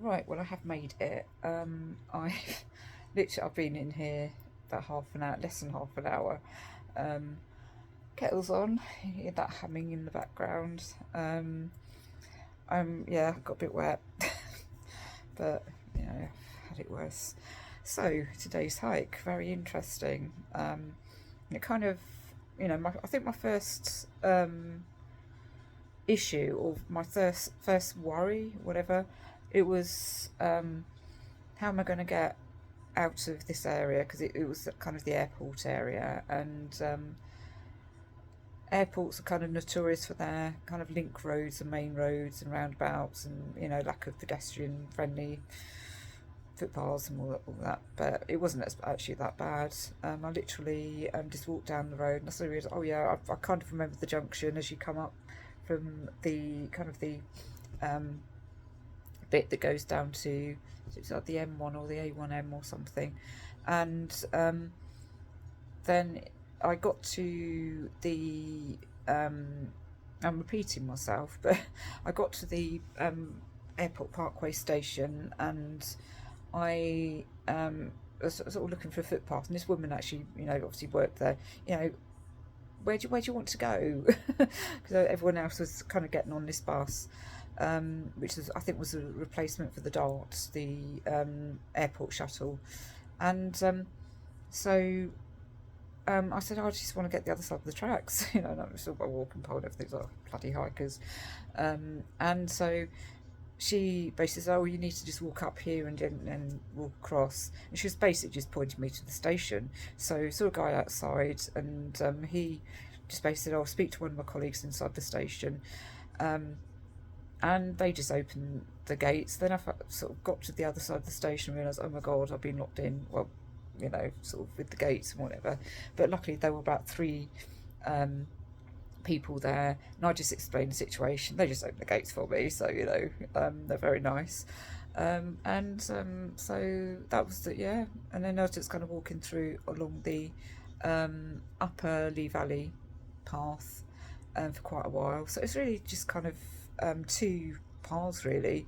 Right, well, I have made it. I've been in here about half an hour, less than half an hour. Um, Kettle's on, you hear that humming in the background. Yeah, got a bit wet, but I've had it worse. So today's hike, very interesting. It kind of, I think my first issue or my first worry, whatever, it was how am I going to get out of this area, because it was kind of the airport area, and airports are kind of notorious for their kind of link roads and main roads and roundabouts, and lack of pedestrian friendly footpaths and all that. But it wasn't actually that bad. I literally just walked down the road and I suddenly realised, oh yeah, I kind of remember the junction as you come up from the kind of the um, bit that goes down to, it's like the M1 or the A1M or something. And then I got to the I'm repeating myself, but I got to the Airport Parkway station, and I was sort of looking for a footpath, and this woman actually, obviously worked there. You know, where do you want to go? Because everyone else was kind of getting on this bus, which was, I think, was a replacement for the Dart, the airport shuttle, and so I said, oh, I just want to get the other side of the tracks, and I'm still by walking pole and everything's like bloody hikers. And so she basically said, oh, you need to just walk up here and walk across. And she was basically just pointing me to the station. So saw a guy outside, and he just basically said, oh, I'll speak to one of my colleagues inside the station. Um, and they just opened the gates. Then I sort of got to the other side of the station and realised, oh my God, I've been locked in. Well, sort of with the gates and whatever. But luckily there were about three um, people there, and I just explained the situation. They just opened the gates for me, so they're very nice. So that was the, yeah. And then I was just kind of walking through along the upper Lee Valley path for quite a while. So it's really just kind of two paths really.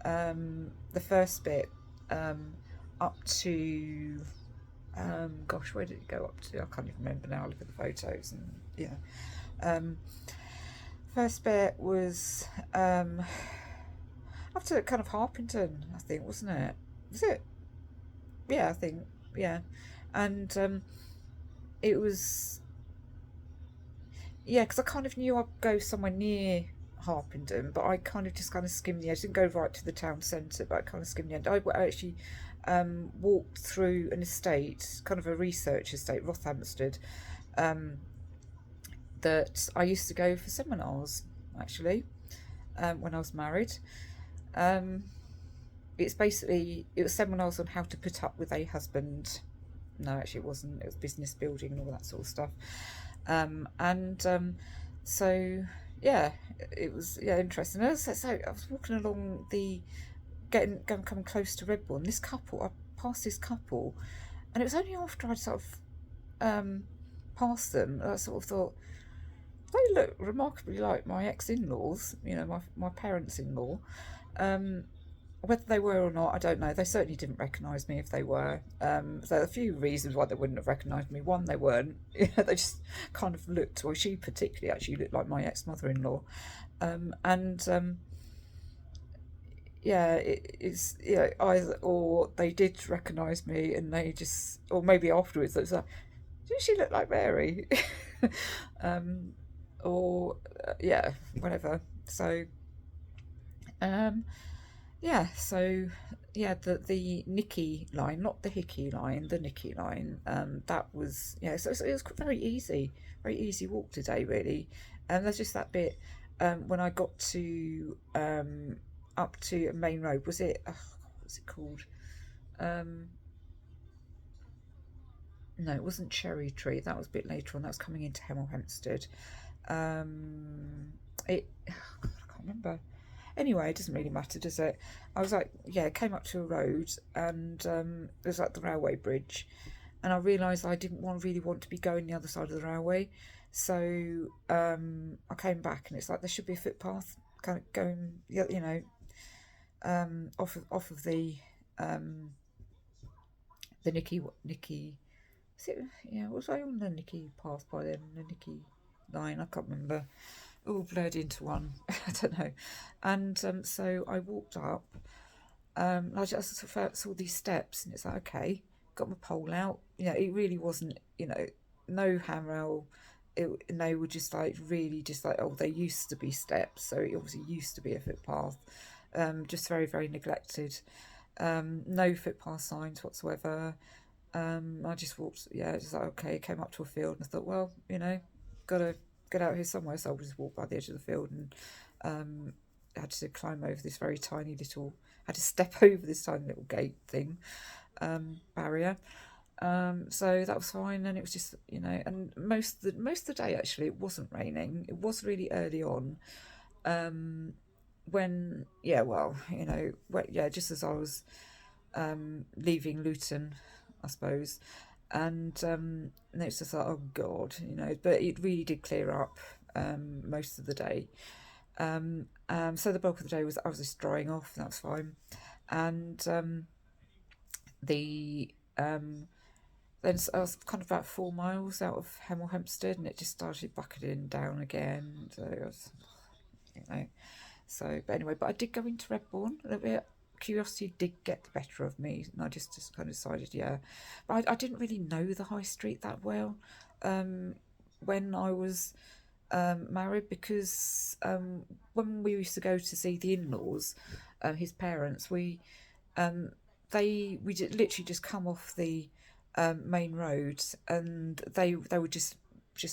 The first bit up to gosh, where did it go up to? I can't even remember now. I look at the photos and yeah. Um, First bit was up to kind of Harpington, I think, wasn't it? Was it? Yeah, I think. Yeah, and it was, yeah, because I kind of knew I'd go somewhere near Harpington, but I kind of skimmed the edge. Didn't go right to the town centre, but I kind of skimmed the end. I actually walked through an estate, kind of a research estate, Hempstead, um, that I used to go for seminars actually when I was married. Um, it was seminars on how to put up with a husband. No, actually, it wasn't. It was business building and all that sort of stuff. And so yeah, it was, yeah, interesting. So I was walking along the coming close to Redbourne. This couple, I passed this couple, and it was only after I'd sort of passed them I sort of thought they look remarkably like my ex-in-laws. My parents-in-law. Um, Whether they were or not, I don't know. They certainly didn't recognise me if they were. There are a few reasons why they wouldn't have recognised me. One, they weren't. They just kind of looked. Well, she particularly actually looked like my ex-mother-in-law, and yeah, it's either or they did recognise me, and they just, or maybe afterwards they was like, did she look like Mary? um, or yeah, whatever. So um, yeah, so yeah, the Nicky line, not the Hickey line, the Nicky line. That was, yeah. So it was very easy walk today, really. And there's just that bit when I got to up to a main road. Was it? Oh, what was it called? Um, no, it wasn't Cherry Tree. That was a bit later on. That was coming into Hemel Hempstead. I can't remember. Anyway, it doesn't really matter, does it? I was like, yeah, it came up to a road, and it was like the railway bridge, and I realised I didn't really want to be going the other side of the railway, so I came back, and it's like there should be a footpath kind of going, off of um, the Nicky. Is it, yeah, was I on the Nicky path by then? The Nicky line, I can't remember. All blurred into one. I don't know. And so I walked up. I just sort of saw these steps, and it's like, okay, got my pole out. It really wasn't, no handrail. And they were just like really just like, oh, they used to be steps, so it obviously used to be a footpath. Just very, very neglected. No footpath signs whatsoever. I just walked, yeah, just like, okay, came up to a field and I thought, well, gotta get out here somewhere. So I just walked by the edge of the field and had to climb over this very tiny little, had to step over this tiny little gate thing, barrier. So that was fine, and it was just, and most of the day actually it wasn't raining. It was really early on, when yeah, well, yeah, just as I was leaving Luton, I suppose. And it's just like, oh God, but it really did clear up most of the day. So the bulk of the day was I was just drying off, and that was fine. And the then I was kind of about 4 miles out of Hemel Hempstead, and it just started bucketing down again. So I was, you know, but anyway, but I did go into Redbourne a little bit. Curiosity did get the better of me, and I just kind of decided, yeah. But I didn't really know the high street that well when I was married, because when we used to go to see the in-laws, his parents, um, we literally just come off the main road, and they were just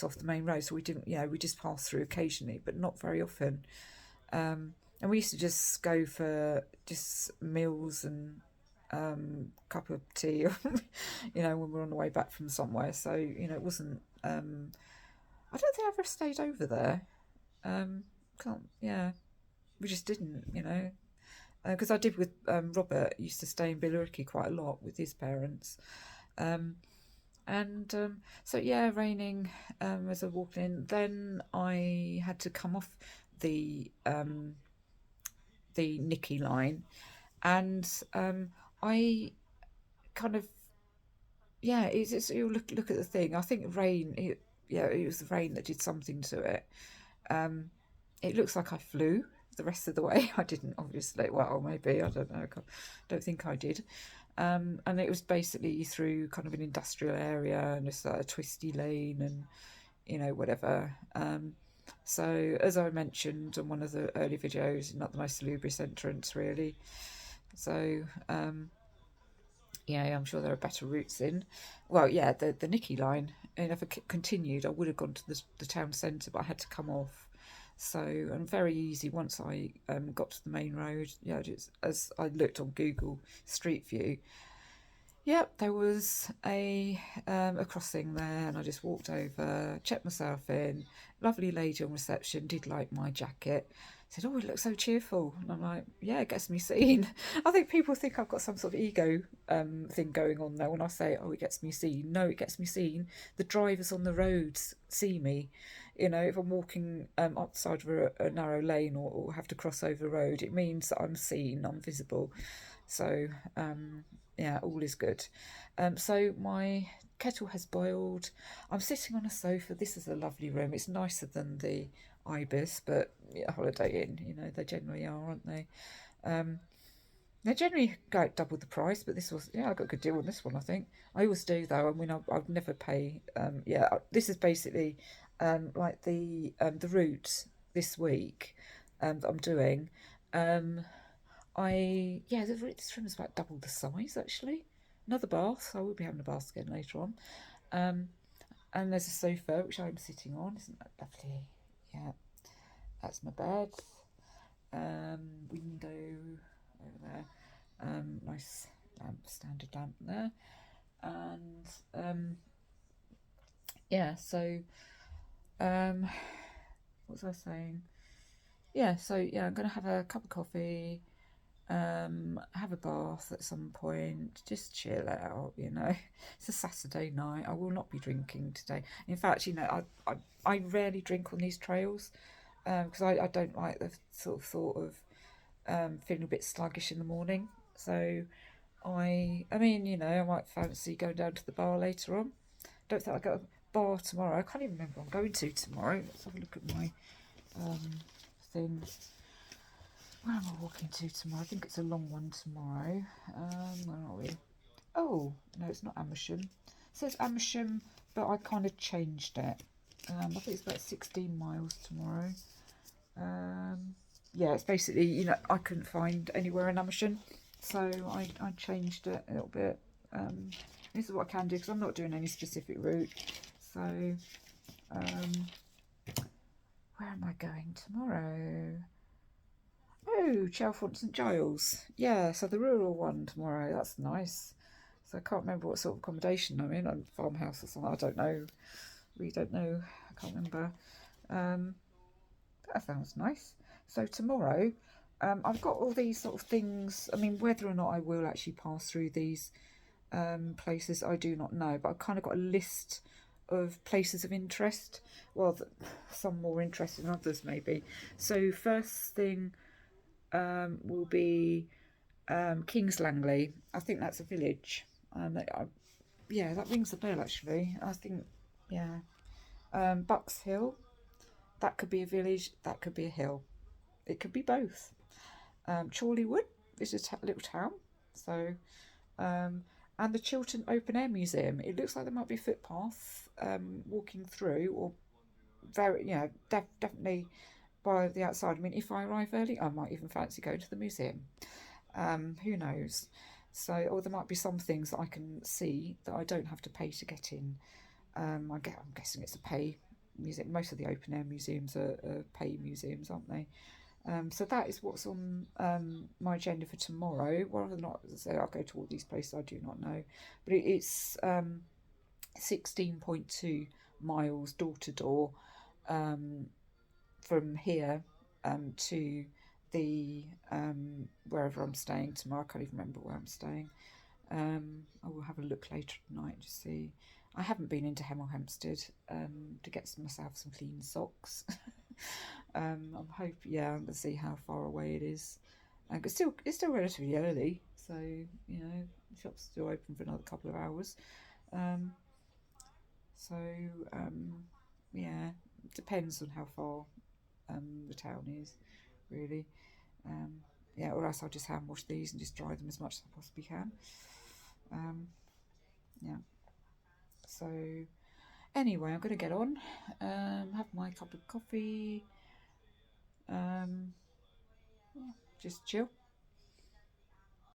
off the main road, so we didn't, we just passed through occasionally, but not very often. And we used to just go for just meals and cup of tea, when we were on the way back from somewhere. So it wasn't. I don't think I ever stayed over there. Can't. Yeah, we just didn't. Because I did with Robert. Used to stay in Billericay quite a lot with his parents. Um, and so yeah, raining as I walked in. Then I had to come off the Nicky line, and I kind of, yeah, you look at the thing. I think rain. Yeah, it was the rain that did something to it. Um, it looks like I flew the rest of the way. I didn't, obviously. Well, maybe, I don't know. Don't think I did. And it was basically through kind of an industrial area and just a twisty lane and whatever. So as I mentioned on one of the early videos, not the most salubrious entrance really. So yeah, I'm sure there are better routes in. Well, yeah, the Nicky line. And if I continued, I would have gone to the town centre, but I had to come off. So, and very easy once I got to the main road. Yeah, just as I looked on Google Street View, yep, there was a crossing there, and I just walked over, checked myself in. Lovely lady on reception did like my jacket. Said, "Oh, it looks so cheerful," and I'm like, "Yeah, it gets me seen." I think people think I've got some sort of ego thing going on there when I say, "Oh, it gets me seen." No, it gets me seen. The drivers on the roads see me. If I'm walking up the side of a narrow lane, or have to cross over a road, it means that I'm seen, I'm visible. So yeah, all is good. So my kettle has boiled. I'm sitting on a sofa. This is a lovely room. It's nicer than the Ibis, but yeah, Holiday Inn, they generally are, aren't they? Um, they generally go at double the price, but this was, yeah, I got a good deal on this one, I think. I always do though. I mean, I'd never pay. Yeah, this is basically like the route this week that I'm doing. Um, yeah, this room is about double the size actually. Another bath. So I will be having a bath again later on. Um, and there's a sofa which I'm sitting on. Isn't that lovely? Yeah, that's my bed. Window over there. Nice lamp, standard lamp there. And yeah, so what was I saying? Yeah, so yeah, I'm gonna have a cup of coffee, have a bath at some point, just chill out. It's a Saturday night. I will not be drinking today. In fact, I rarely drink on these trails because I don't like the sort of thought of feeling a bit sluggish in the morning. So I mean, I might fancy going down to the bar later on. Don't think I'll go to the bar tomorrow. I can't even remember what I'm going to tomorrow. Let's have a look at my thing. Where am I walking to tomorrow? I think it's a long one tomorrow. Where are we? Oh, no, it's not Amersham. It says Amersham, but I kind of changed it. I think it's about 16 miles tomorrow. Yeah, it's basically, I couldn't find anywhere in Amersham, so I changed it a little bit. This is what I can do because I'm not doing any specific route. So, where am I going tomorrow? Oh, Chalfont St Giles. Yeah, so the rural one tomorrow. That's nice. So I can't remember what sort of accommodation I'm in. I'm farmhouse or something. I don't know. We don't know. I can't remember. That sounds nice. So tomorrow, I've got all these sort of things. I mean, whether or not I will actually pass through these places, I do not know. But I've kind of got a list of places of interest. Well, some more interesting than others, maybe. So first thing will be Kings Langley. I think that's a village. Yeah, that rings a bell actually. I think, yeah. Bucks Hill. That could be a village. That could be a hill. It could be both. Chorleywood is a little town. So, and the Chiltern Open Air Museum. It looks like there might be a footpath walking through, or very, definitely by the outside. I mean, if I arrive early, I might even fancy going to the museum. Who knows? So, or there might be some things that I can see that I don't have to pay to get in. I'm guessing it's a pay museum. Most of the open air museums are pay museums, aren't they? So that is what's on my agenda for tomorrow. Whether or not, as I say, I'll go to all these places, I do not know. But it's 16.2 miles door to door from here to the wherever I'm staying tomorrow. I can't even remember where I'm staying. I will have a look later tonight to see. I haven't been into Hemel Hempstead to get myself some clean socks. I'm hoping, yeah, I'm gonna see how far away it is. It's still relatively early, so the shop's still open for another couple of hours. Um, so yeah, it depends on how far the town is, really. Um, yeah, or else I'll just hand wash these and just dry them as much as I possibly can. Yeah. So anyway, I'm going to get on, have my cup of coffee, um, just chill.